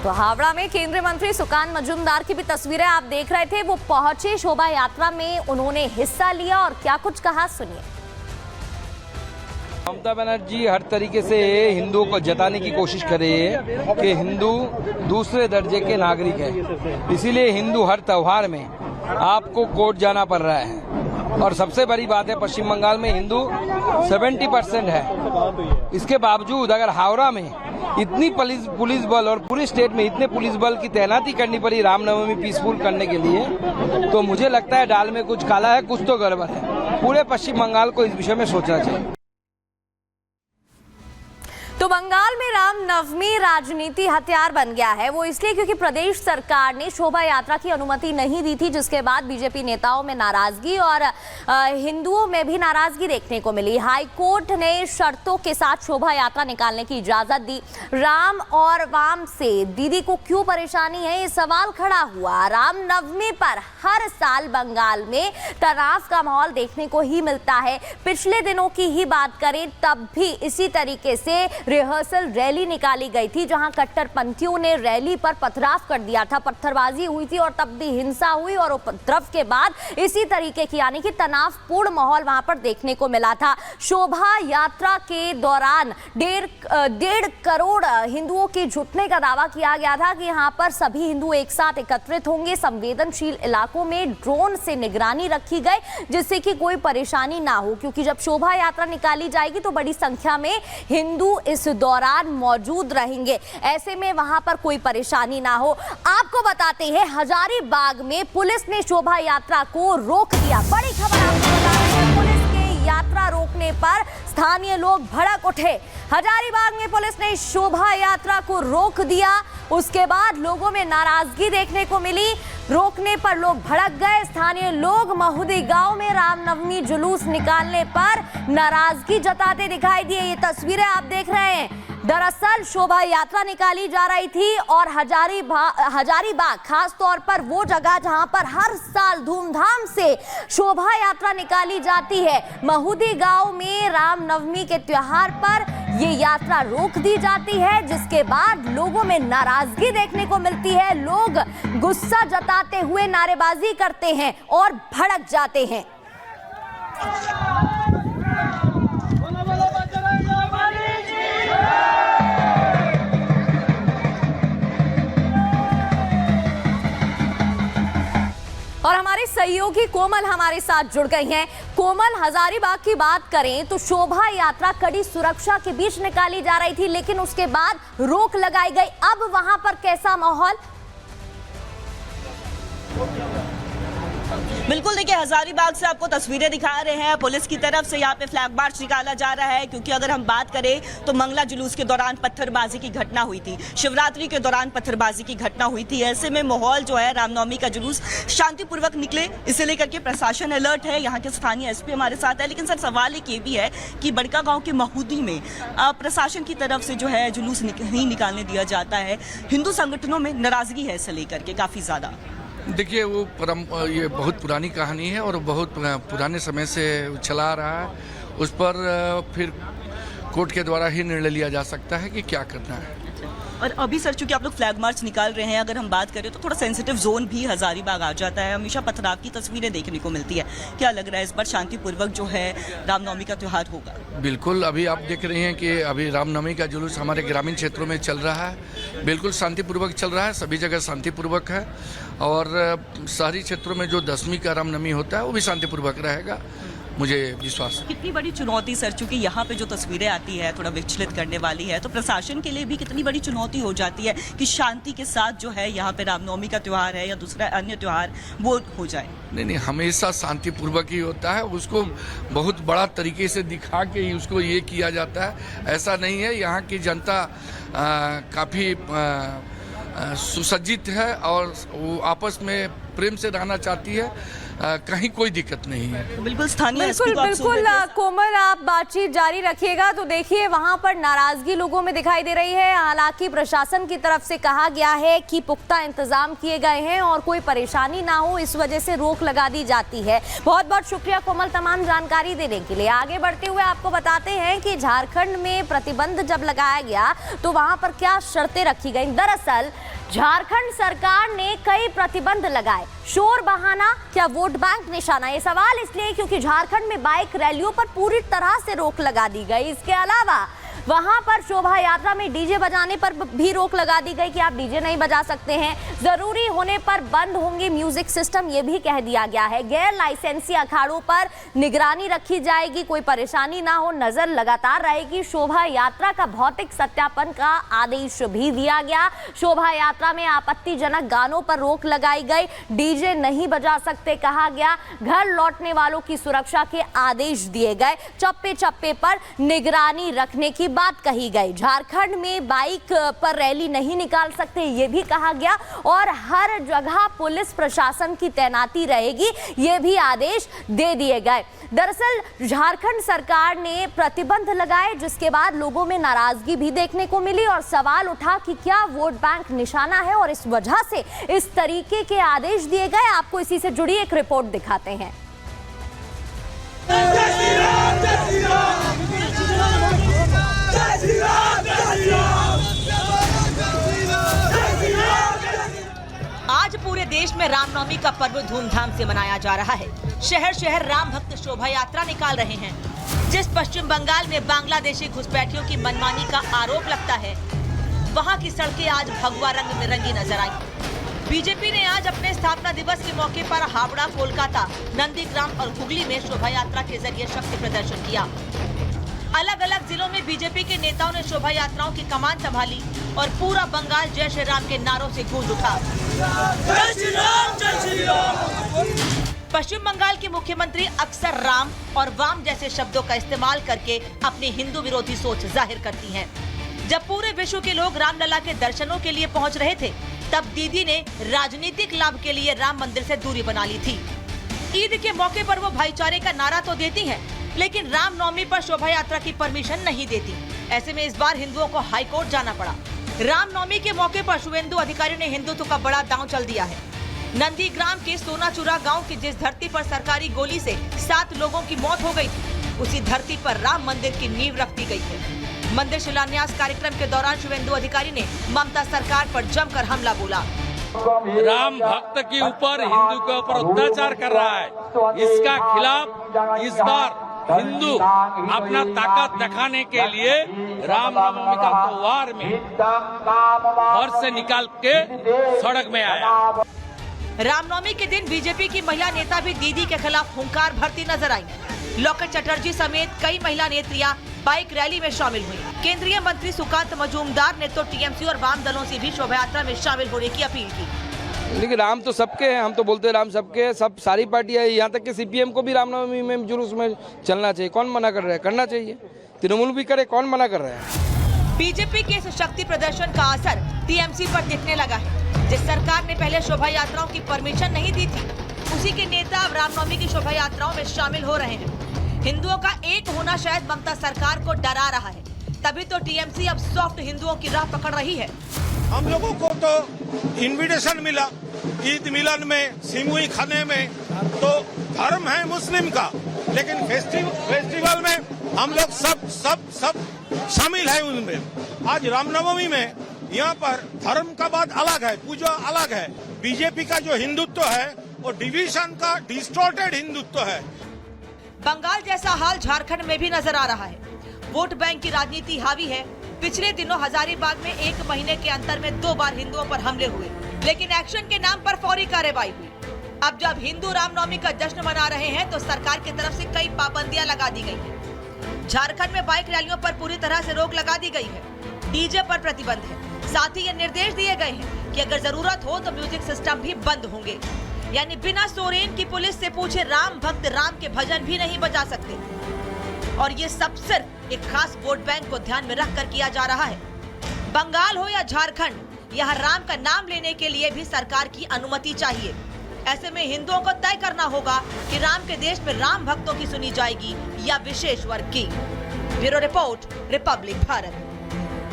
तो हावड़ा में केंद्रीय मंत्री सुकान मजूमदार की भी तस्वीरें आप देख रहे थे। वो पहुंचे शोभा यात्रा में, उन्होंने हिस्सा लिया और क्या कुछ कहा सुनिए। ममता बनर्जी हर तरीके से हिंदुओं को जताने की कोशिश कर रही है कि हिंदू दूसरे दर्जे के नागरिक हैं, इसीलिए हिंदू हर त्योहार में आपको कोर्ट जाना पड़ रहा है। और सबसे बड़ी बात है, पश्चिम बंगाल में हिंदू 70% है। इसके बावजूद अगर हावड़ा में इतनी पुलिस बल और पूरे स्टेट में इतने पुलिस बल की तैनाती करनी पड़ी रामनवमी पीसफुल करने के लिए, तो मुझे लगता है दाल में कुछ काला है, कुछ तो गड़बड़ है। पूरे पश्चिम बंगाल को इस विषय में सोचना चाहिए। तो बंगाल में रामनवमी राजनीति हथियार बन गया है। वो इसलिए क्योंकि प्रदेश सरकार ने शोभा यात्रा की अनुमति नहीं दी थी, जिसके बाद बीजेपी नेताओं में नाराजगी और हिंदुओं में भी नाराजगी देखने को मिली। हाई कोर्ट ने शर्तों के साथ शोभा यात्रा निकालने की इजाजत दी। राम और वाम से दीदी को क्यों परेशानी है, ये सवाल खड़ा हुआ। रामनवमी पर हर साल बंगाल में तनाव का माहौल देखने को ही मिलता है। पिछले दिनों की ही बात करें तब भी इसी तरीके से रिहर्सल रैली निकाली गई थी, जहां कट्टरपंथियों ने रैली पर पथराव कर दिया था, पत्थरबाजी हुई थी और तब भी हिंसा हुई। और उपद्रव के बाद इसी तरीके की यानी कि तनावपूर्ण माहौल वहां पर देखने को मिला था। शोभा यात्रा के दौरान डेढ़ करोड़ हिंदुओं के जुटने का दावा किया गया था कि यहां पर सभी हिंदू एक साथ एकत्रित होंगे। संवेदनशील इलाकों में ड्रोन से निगरानी रखी गई, जिससे कि कोई परेशानी ना हो, क्योंकि जब शोभा यात्रा निकाली जाएगी तो बड़ी संख्या में हिंदू इस दौरान मौजूद रहेंगे। ऐसे में वहां पर कोई परेशानी ना हो। आपको बताते हैं, हजारीबाग में पुलिस ने शोभा यात्रा को रोक दिया। बड़ी खबर आपको बता रहे हैं, पुलिस के यात्रा रोकने पर स्थानीय लोग भड़क उठे। हजारीबाग में पुलिस ने शोभा यात्रा को रोक दिया, उसके बाद लोगों में नाराजगी देखने को मिली। रोकने पर लोग भड़क गए। स्थानीय लोग महुदी गांव में रामनवमी जुलूस निकालने पर नाराजगी जताते दिखाई दिए। ये तस्वीरें आप देख रहे हैं। दरअसल शोभा यात्रा निकाली जा रही थी और हजारीबाग खास तौर पर वो जगह जहां पर हर साल धूमधाम से शोभा यात्रा निकाली जाती है। महुदी गांव में रामनवमी के त्योहार पर ये यात्रा रोक दी जाती है, जिसके बाद लोगों में नाराजगी देखने को मिलती है। लोग गुस्सा जताते हुए नारेबाजी करते हैं और भड़क जाते हैं। और हमारे सहयोगी कोमल हमारे साथ जुड़ गई हैं। कोमल, हजारीबाग की बात करें तो शोभा यात्रा कड़ी सुरक्षा के बीच निकाली जा रही थी, लेकिन उसके बाद रोक लगाई गई। अब वहां पर कैसा माहौल? बिल्कुल, देखिए हजारीबाग से आपको तस्वीरें दिखा रहे हैं। पुलिस की तरफ से यहाँ पे फ्लैग मार्च निकाला जा रहा है, क्योंकि अगर हम बात करें तो मंगला जुलूस के दौरान पत्थरबाजी की घटना हुई थी, शिवरात्रि के दौरान पत्थरबाजी की घटना हुई थी। ऐसे में माहौल जो है, रामनवमी का जुलूस शांतिपूर्वक निकले, इसे लेकर के प्रशासन अलर्ट है। यहाँ के स्थानीय एसपी हमारे साथ है। लेकिन सर, सवाल एक ये भी है कि बड़का गाँव के महुदी में प्रशासन की तरफ से जो है जुलूस नहीं निकालने दिया जाता है। हिंदू संगठनों में नाराजगी है इसे लेकर के काफ़ी ज़्यादा। देखिए, वो ये बहुत पुरानी कहानी है और बहुत पुराने समय से चला आ रहा है। उस पर फिर कोर्ट के द्वारा ही निर्णय लिया जा सकता है कि क्या करना है। और अभी सर, चूंकि आप लोग फ्लैग मार्च निकाल रहे हैं, अगर हम बात करें तो थोड़ा सेंसिटिव जोन भी हजारीबाग आ जाता है। हमेशा पथराव की तस्वीरें देखने को मिलती है। क्या लग रहा है इस बार शांतिपूर्वक जो है रामनवमी का त्यौहार होगा? बिल्कुल, अभी आप देख रहे हैं कि अभी रामनवमी का जुलूस हमारे ग्रामीण क्षेत्रों में चल रहा है। बिल्कुल शांतिपूर्वक चल रहा है, सभी जगह शांतिपूर्वक है। और शहरी क्षेत्रों में जो 10वीं का रामनवमी होता है वो भी शांतिपूर्वक रहेगा, मुझे विश्वास है। कितनी बड़ी चुनौती सर, चूंकि यहाँ पे जो तस्वीरें आती है थोड़ा विचलित करने वाली है, तो प्रशासन के लिए भी कितनी बड़ी चुनौती हो जाती है कि शांति के साथ जो है यहाँ पे रामनवमी का त्यौहार है या दूसरा अन्य त्यौहार वो हो जाए? नहीं, हमेशा शांतिपूर्वक ही होता है। उसको बहुत बड़ा तरीके से दिखा के ही उसको ये किया जाता है, ऐसा नहीं है। यहाँ की जनता काफ़ी सुसज्जित है और वो आपस में प्रेम से रहना चाहती है। कहीं कोई दिक्कत नहीं है। बिल्कुल स्थानीय बिल्कुल कोमल, आप बातचीत जारी रखिएगा। तो देखिए, वहां पर नाराजगी लोगों में दिखाई दे रही है। हालांकि प्रशासन की तरफ से कहा गया है कि पुख्ता इंतजाम किए गए हैं और कोई परेशानी ना हो, इस वजह से रोक लगा दी जाती है। बहुत बहुत शुक्रिया कोमल तमाम जानकारी देने के लिए। आगे बढ़ते हुए आपको बताते हैं कि झारखंड में प्रतिबंध जब लगाया गया तो वहां पर क्या शर्तें रखी गई। दरअसल झारखंड सरकार ने कई प्रतिबंध लगाए। शोर बहाना क्या वोट बैंक निशाना? ये सवाल इसलिए क्योंकि झारखंड में बाइक रैलियों पर पूरी तरह से रोक लगा दी गई। इसके अलावा वहां पर शोभा यात्रा में डीजे बजाने पर भी रोक लगा दी गई कि आप डीजे नहीं बजा सकते हैं। जरूरी होने पर बंद होंगे म्यूजिक सिस्टम, ये भी कह दिया गया है। गैर लाइसेंसी अखाड़ों पर निगरानी रखी जाएगी, कोई परेशानी ना हो, नजर लगातार रहेगी। शोभा यात्रा का भौतिक सत्यापन का आदेश भी दिया गया। शोभा यात्रा में आपत्तिजनक गानों पर रोक लगाई गई, डीजे नहीं बजा सकते कहा गया। घर लौटने वालों की सुरक्षा के आदेश दिए गए, चप्पे चप्पे पर निगरानी रखने की बात कही गई। झारखंड में बाइक पर रैली नहीं निकाल सकते ये भी कहा गया और हर जगह पुलिस प्रशासन की तैनाती रहेगी, ये भी आदेश दे दिए गए। दरअसल झारखंड सरकार ने प्रतिबंध लगाए, जिसके बाद लोगों में नाराजगी भी देखने को मिली और सवाल उठा कि क्या वोट बैंक निशाना है और इस वजह से इस तरीके के आदेश दिए गए। आपको इसी से जुड़ी एक रिपोर्ट दिखाते हैं। आज पूरे देश में रामनवमी का पर्व धूमधाम से मनाया जा रहा है। शहर शहर राम भक्त शोभा यात्रा निकाल रहे हैं। जिस पश्चिम बंगाल में बांग्लादेशी घुसपैठियों की मनमानी का आरोप लगता है, वहां की सड़कें आज भगवा रंग में रंगी नजर आई। बीजेपी ने आज अपने स्थापना दिवस के मौके पर हावड़ा, कोलकाता, नंदीग्राम और हुगली में शोभा यात्रा के जरिए शक्ति प्रदर्शन किया। अलग अलग जिलों में बीजेपी के नेताओं ने शोभा यात्राओं की कमान संभाली और पूरा बंगाल जय श्री राम के नारों से गूंज उठा। जय श्री राम, जय श्री राम। पश्चिम बंगाल के मुख्यमंत्री अक्सर राम और वाम जैसे शब्दों का इस्तेमाल करके अपनी हिंदू विरोधी सोच जाहिर करती हैं। जब पूरे विश्व के लोग रामलला के दर्शनों के लिए पहुंच रहे थे, तब दीदी ने राजनीतिक लाभ के लिए राम मंदिर से दूरी बना ली थी। ईद के मौके पर वो भाईचारे का नारा तो देती हैं, लेकिन रामनवमी पर शोभा यात्रा की परमिशन नहीं देती। ऐसे में इस बार हिंदुओं को हाईकोर्ट जाना पड़ा। रामनवमी के मौके पर शुभेंदु अधिकारी ने हिंदुत्व का बड़ा दांव चल दिया है। नंदीग्राम के सोनाचूरा गांव की जिस धरती पर सरकारी गोली से 7 लोगों की मौत हो गई थी, उसी धरती पर राम मंदिर की नींव रख दी गई है। मंदिर शिलान्यास कार्यक्रम के दौरान शुभेंदु अधिकारी ने ममता सरकार पर जमकर हमला बोला। राम भक्त के ऊपर, हिंदू के ऊपर अत्याचार कर रहा है। इसका खिलाफ इस बार हिंदू अपना ताकत दिखाने के लिए रामनवमी का त्योहार में घर से निकाल के सड़क में आया। रामनवमी के दिन बीजेपी की महिला नेता भी दीदी के खिलाफ हुंकार भरती नजर आई। लोकेट चटर्जी समेत कई महिला नेत्रियां बाइक रैली में शामिल हुई। केंद्रीय मंत्री सुकांत मजूमदार ने तो टीएमसी और वाम दलों से भी शोभा यात्रा में शामिल होने की अपील की। लेकिन राम तो सबके हैं, हम तो बोलते हैं राम सबके हैं, सब सारी पार्टियां, यहाँ तक कि सीपीएम को भी रामनवमी में जुलूस में चलना चाहिए। कौन मना कर रहा है? करना चाहिए। तृणमूल भी करे, कौन मना कर रहा है? बीजेपी के इस शक्ति प्रदर्शन का असर टीएमसी पर दिखने लगा है। जिस सरकार ने पहले शोभा यात्राओं की परमिशन नहीं दी थी, उसी के नेता अब रामनवमी की शोभा यात्राओं में शामिल हो रहे हैं। हिंदुओं का एक होना शायद ममता सरकार को डरा रहा है, तभी तो टीएमसी अब सॉफ्ट हिंदुओं की राह पकड़ रही है। हम लोगों को तो इनविटेशन मिला ईद मिलन में, सिमुई खाने में, तो धर्म है मुस्लिम का, लेकिन फेस्टिवल में हम लोग सब शामिल है उनमें। आज रामनवमी में यहाँ पर धर्म का बात अलग है, पूजा अलग है। बीजेपी का जो हिंदुत्व है वो डिवीजन का डिस्टॉर्टेड हिंदुत्व है। बंगाल जैसा हाल झारखंड में भी नजर आ रहा है। वोट बैंक की राजनीति हावी है। पिछले दिनों हजारीबाग में 1 महीने के अंतर में 2 बार हिंदुओं पर हमले हुए, लेकिन एक्शन के नाम पर फौरी कार्रवाई हुई। अब जब हिंदू रामनवमी का जश्न मना रहे हैं, तो सरकार की तरफ से कई पाबंदियां लगा दी गई हैं। झारखंड में बाइक रैलियों पर पूरी तरह से रोक लगा दी गई है। डीजे पर प्रतिबंध है। साथ ही ये निर्देश दिए गए हैं कि अगर जरूरत हो तो म्यूजिक सिस्टम भी बंद होंगे, यानी बिना सोरेन की पुलिस से पूछे राम भक्त राम के भजन भी नहीं बजा सकते। और ये सब सिर्फ एक खास वोट बैंक को ध्यान में रखकर किया जा रहा है। बंगाल हो या झारखंड, यहाँ राम का नाम लेने के लिए भी सरकार की अनुमति चाहिए। ऐसे में हिंदुओं को तय करना होगा कि राम के देश में राम भक्तों की सुनी जाएगी या विशेष वर्ग की। Bureau report, Republic Bharat.